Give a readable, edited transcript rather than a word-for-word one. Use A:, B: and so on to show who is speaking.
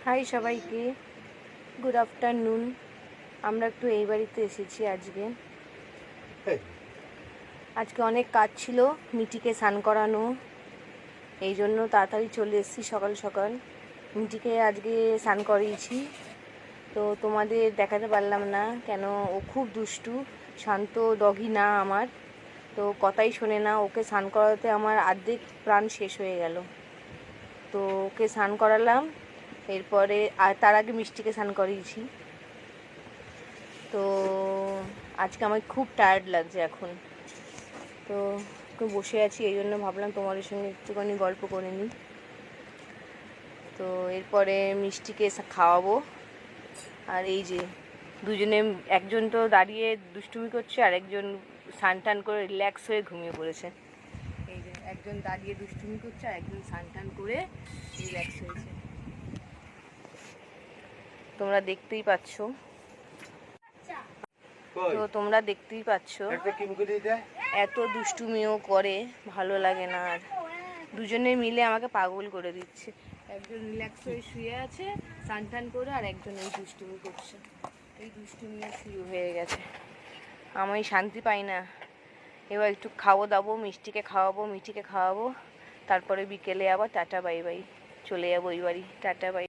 A: High সবাইকে, good afternoon. আমরা একটু এই বাড়িতে এসেছি আজকে অনেক কাজ ছিল, মিটিকে স্নান করানো, এই জন্য তাড়াতাড়ি চলে এসেছি সকাল সকাল। মিটিকে আজকে স্নান করিয়েছি, তো তোমাদের দেখাতে পারলাম না কেন, ও খুব দুষ্টু, শান্ত ডগি না আমার, তো কথাই শোনে না। ওকে স্নান করাতে আমার অর্ধেক প্রাণ শেষ হয়ে গেল। তো ওকে স্নান করালাম, এরপরে আর তার আগে মিষ্টিকে স্নান করিয়েছি। তো আজকে আমার খুব টায়ার্ড লাগছে এখন, তো একটু বসে আছি, এই জন্য ভাবলাম তোমাদের সঙ্গে একটুখানি গল্প করে নিই। তো এরপরে মিষ্টিকে খাওয়াবো। আর এই যে দুজনে, একজন তো দাঁড়িয়ে দুষ্টুমি করছে, আর একজন স্নান টান করে রিল্যাক্স হয়ে ঘুমিয়ে পড়েছে। এই যে একজন দাঁড়িয়ে দুষ্টুমি করছে, আর একজন স্নান টান করে রিল্যাক্স হয়েছে। তোমরা দেখতেই পাচ্ছ, এত দুষ্টুমিও করে, ভালো লাগে না। আর দুজনে মিলে আমাকে পাগল করে দিচ্ছে। একজন রিল্যাক্স হয়ে শুয়ে আছে স্নান টান করে, আর একজন এই দুষ্টুমি করছে। এই দুষ্টুমি শুরু হয়ে গেছে, আমি শান্তি পাই না। এবার একটু দাবো, মিষ্টিকে খাওয়াবো, তারপরে বিকেলে আবার টাটা বাই বাই, চলে যাবো ওই বাড়ি। Tata bye.